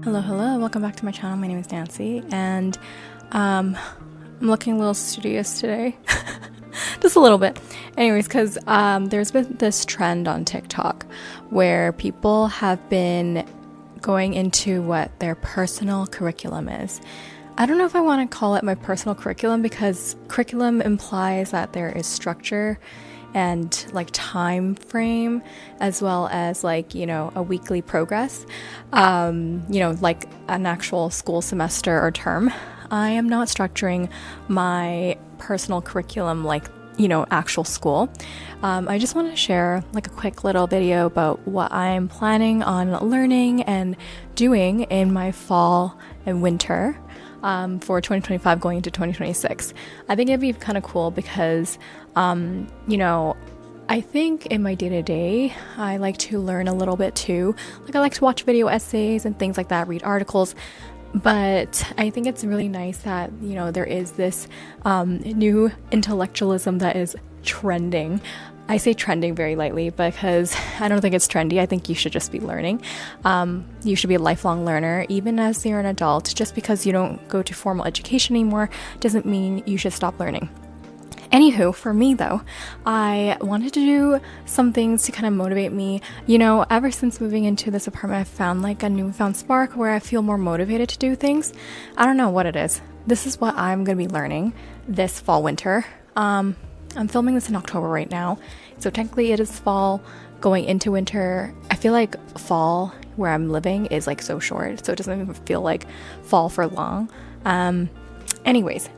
Hello, welcome back to my channel. My name is Nancy, and I'm looking a little studious today. Just a little bit. Anyways, because there's been this trend on TikTok where people have been going into what their personal curriculum is. I don't know if I want to call it my personal curriculum, because curriculum implies that there is structure and like time frame, as well as like, a weekly progress, like an actual school semester or term. I am not structuring my personal curriculum like, actual school. I just want to share like a quick little video about what I'm planning on learning and doing in my fall and winter for 2025 going into 2026. I think it'd be kind of cool because, I think in my day-to-day, I like to learn a little bit too. Like I like to watch video essays and things like that, read articles. But I think it's really nice that, there is this new intellectualism that is trending. I say trending very lightly because I don't think it's trendy. I think you should just be learning. You should be a lifelong learner, even as you're an adult. Just because you don't go to formal education anymore doesn't mean you should stop learning. Anywho, for me though, I wanted to do some things to kind of motivate me. Ever since moving into this apartment, I've found like a newfound spark where I feel more motivated to do things. I don't know what it is. This is what I'm going to be learning this fall winter. I'm filming this in October right now, so technically it is fall going into winter. I feel like fall where I'm living is like so short, so it doesn't even feel like fall for long. Anyways.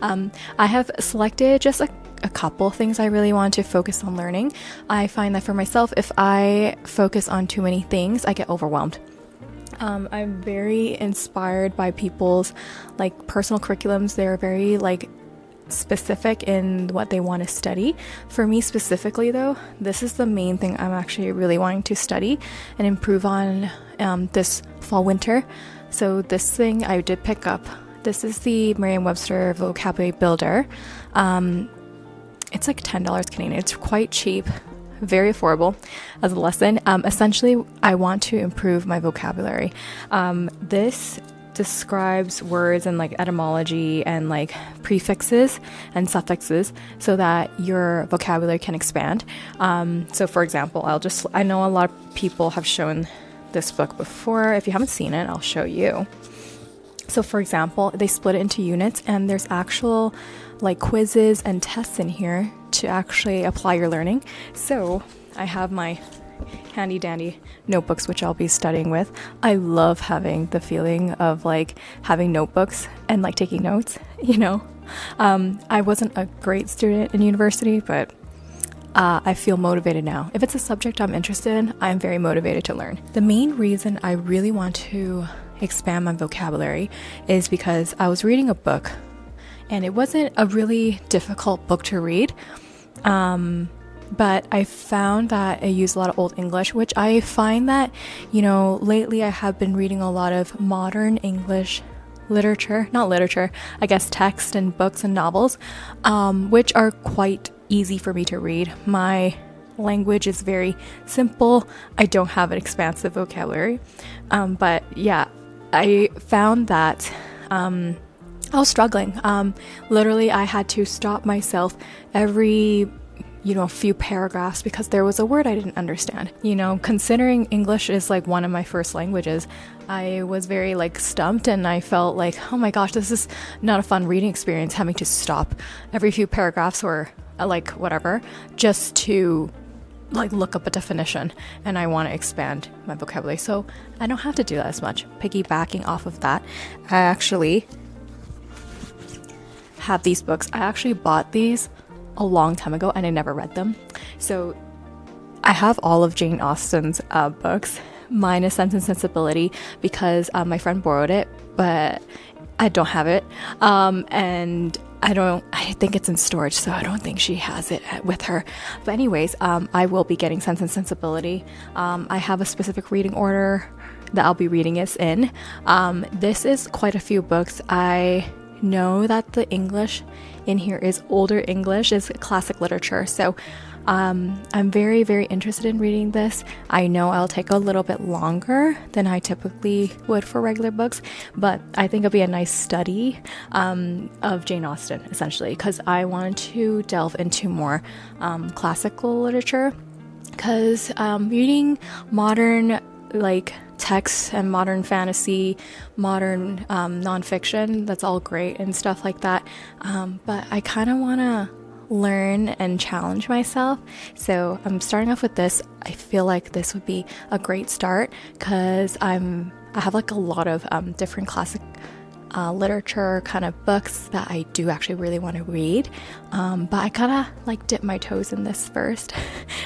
I have selected just a couple things I really want to focus on learning. I find that for myself, if I focus on too many things, I get overwhelmed. I'm very inspired by people's like personal curriculums. They're very like specific in what they want to study. For me specifically though, this is the main thing I'm actually really wanting to study and improve on this fall winter. So this thing I did pick up. This is the Merriam-Webster Vocabulary Builder. It's like $10 Canadian. It's quite cheap, very affordable as a lesson. Essentially, I want to improve my vocabulary. This describes words and like etymology and like prefixes and suffixes so that your vocabulary can expand. So for example, I know a lot of people have shown this book before. If you haven't seen it, I'll show you. So for example, they split it into units, and there's actual like quizzes and tests in here to actually apply your learning. So I have my handy dandy notebooks, which I'll be studying with. I love having the feeling of like having notebooks and like taking notes, I wasn't a great student in university, but I feel motivated now. If it's a subject I'm interested in, I'm very motivated to learn. The main reason I really want to expand my vocabulary is because I was reading a book, and it wasn't a really difficult book to read, but I found that it used a lot of Old English, which I find that, lately I have been reading a lot of modern English text and books and novels, which are quite easy for me to read. My language is very simple. I don't have an expansive vocabulary, but yeah, I found that I was struggling. Literally, I had to stop myself every few paragraphs because there was a word I didn't understand. Considering English is like one of my first languages, I was very like stumped, and I felt like, oh my gosh, this is not a fun reading experience, having to stop every few paragraphs or like whatever just to like look up a definition, and I want to expand my vocabulary, so I don't have to do that as much. Piggybacking off of that, I actually have these books. I actually bought these a long time ago and I never read them. So I have all of Jane Austen's books, minus Sense and Sensibility, because my friend borrowed it, but I don't have it, and I think it's in storage, so I don't think she has it with her. But anyways, I will be getting Sense and Sensibility. I have a specific reading order that I'll be reading this in. This is quite a few books. I know that the English in here is older English, is classic literature, so I'm very, very interested in reading this. I know I'll take a little bit longer than I typically would for regular books, but I think it'll be a nice study of Jane Austen, essentially, because I wanted to delve into more classical literature, because reading modern like texts and modern fantasy, modern nonfiction, that's all great and stuff like that, but I kind of want to learn and challenge myself. So I'm starting off with this. I feel like this would be a great start because I have like a lot of different classic literature kind of books that I do actually really want to read, but I kind of like dip my toes in this first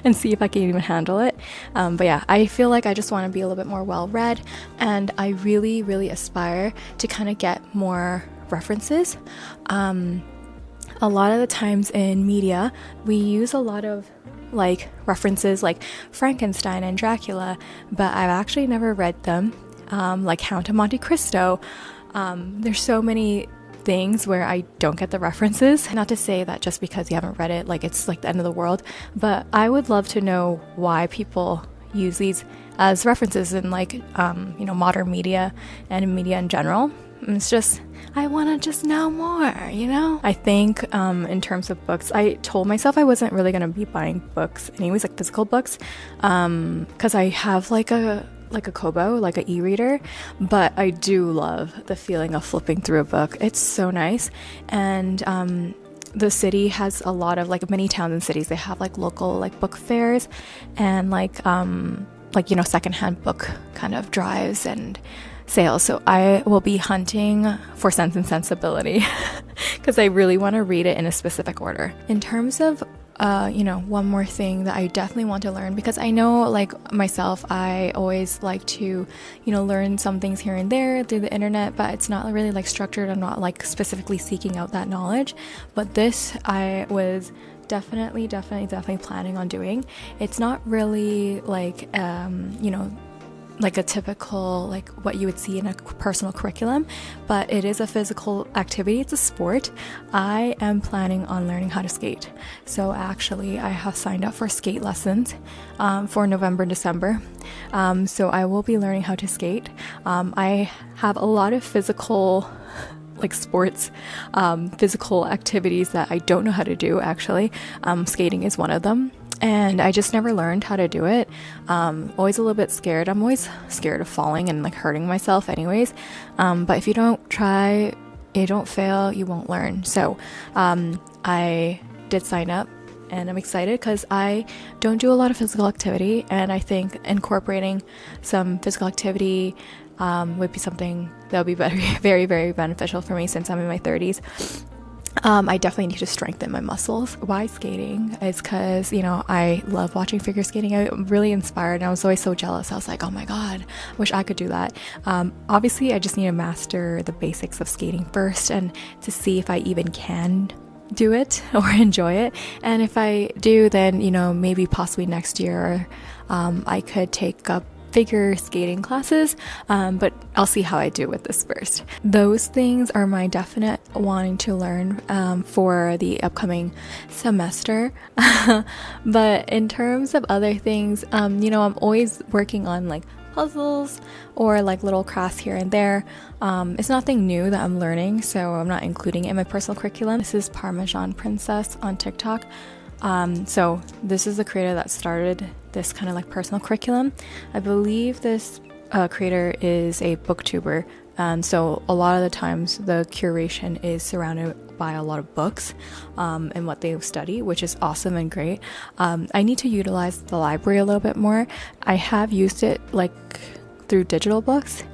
and see if I can even handle it. But yeah, I feel like I just want to be a little bit more well read, and I really, really aspire to kind of get more references. A lot of the times in media, we use a lot of like references like Frankenstein and Dracula, but I've actually never read them, like Count of Monte Cristo. There's so many things where I don't get the references. Not to say that just because you haven't read it, like it's like the end of the world, but I would love to know why people use these as references in like, modern media and in media in general. It's just, I want to just know more, I think in terms of books, I told myself I wasn't really going to be buying books anyways, like physical books, because I have like a Kobo, like an e-reader, but I do love the feeling of flipping through a book. It's so nice. And the city has a lot of like many towns and cities, they have like local like book fairs and like secondhand book kind of drives and sales. So I will be hunting for Sense and Sensibility because I really want to read it in a specific order. In terms of one more thing that I definitely want to learn, because I know like myself, I always like to, learn some things here and there through the internet, but it's not really like structured. I'm not like specifically seeking out that knowledge, but this I was definitely planning on doing. It's not really like, like a typical like what you would see in a personal curriculum, but it is a physical activity. It's a sport. I am planning on learning how to skate. So actually I have signed up for skate lessons for November, December. So I will be learning how to skate. I have a lot of physical like sports, physical activities that I don't know how to do actually. Skating is one of them. And I just never learned how to do it. Always a little bit scared. I'm always scared of falling and like hurting myself anyways. But if you don't try, you don't fail, you won't learn. So I did sign up and I'm excited because I don't do a lot of physical activity. And I think incorporating some physical activity would be something that would be very, very, very beneficial for me since I'm in my 30s. I definitely need to strengthen my muscles. Why skating is because, I love watching figure skating. I'm really inspired and I was always so jealous. I was like, oh my God, I wish I could do that. Obviously, I just need to master the basics of skating first and to see if I even can do it or enjoy it. And if I do, then, maybe possibly next year I could take up figure skating classes, but I'll see how I do with this first. Those things are my definite wanting to learn for the upcoming semester. But in terms of other things, I'm always working on like puzzles or like little crafts here and there. It's nothing new that I'm learning, so I'm not including it in my personal curriculum. This is Parmesan Princess on TikTok. So this is the creator that started this kind of like personal curriculum. I believe this creator is a booktuber, so a lot of the times the curation is surrounded by a lot of books and what they study, which is awesome and great. I need to utilize the library a little bit more. I have used it like through digital books,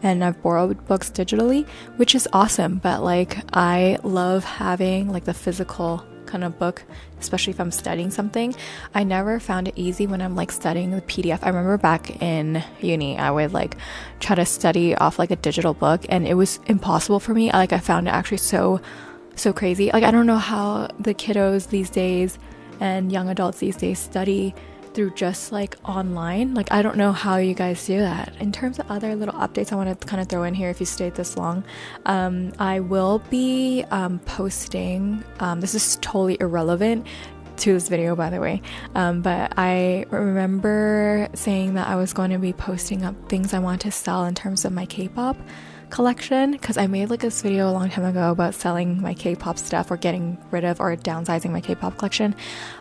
and I've borrowed books digitally, which is awesome, but like I love having like the physical kind of book, especially if I'm studying something. I never found it easy when I'm like studying the PDF. I remember back in uni, I would like try to study off like a digital book and it was impossible for me. Like I found it actually so crazy. Like I don't know how the kiddos these days and young adults these days study through just like online. Like I don't know how you guys do that. In terms of other little updates I want to kind of throw in here if you stayed this long, I will be posting, this is totally irrelevant to this video, by the way. But I remember saying that I was going to be posting up things I want to sell in terms of my K-pop collection, because I made like this video a long time ago about selling my K-pop stuff or getting rid of or downsizing my K-pop collection.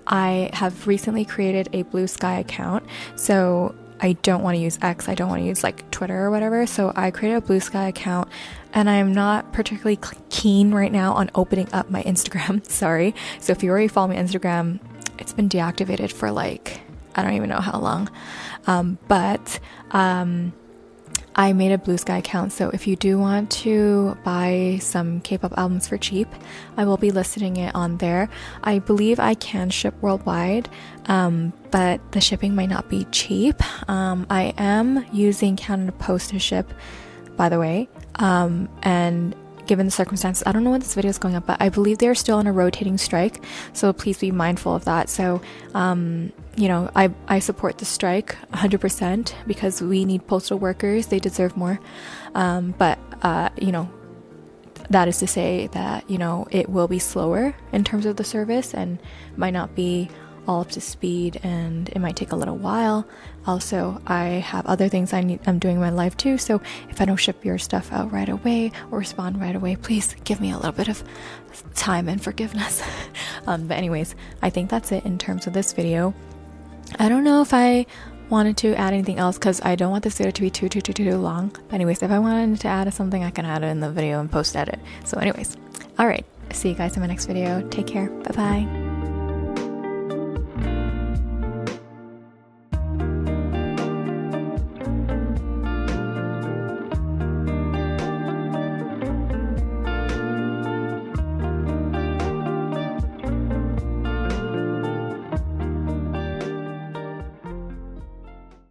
I have recently created a Blue Sky account, so I don't want to use X, I don't want to use like Twitter or whatever, so I created a Blue Sky account, and I'm not particularly keen right now on opening up my Instagram. Sorry. So if you already follow me on Instagram, it's been deactivated for like, I don't even know how long. But I made a Blue Sky account, so if you do want to buy some K-pop albums for cheap, I will be listing it on there. I believe I can ship worldwide, but the shipping might not be cheap. I am using Canada Post to ship, by the way, and given the circumstances, I don't know when this video is going up, but I believe they're still on a rotating strike, so please be mindful of that. So you know, I support the strike 100% because we need postal workers, they deserve more, but you know, that is to say that, you know, it will be slower in terms of the service and might not be all up to speed, and it might take a little while. Also, I have other things I'm doing in my life too, so if I don't ship your stuff out right away or respond right away, please give me a little bit of time and forgiveness. But anyways, I think that's it in terms of this video. I don't know if I wanted to add anything else because I don't want this video to be too long. But anyways, if I wanted to add something, I can add it in the video and post edit. So anyways, all right, see you guys in my next video. Take care. Bye bye.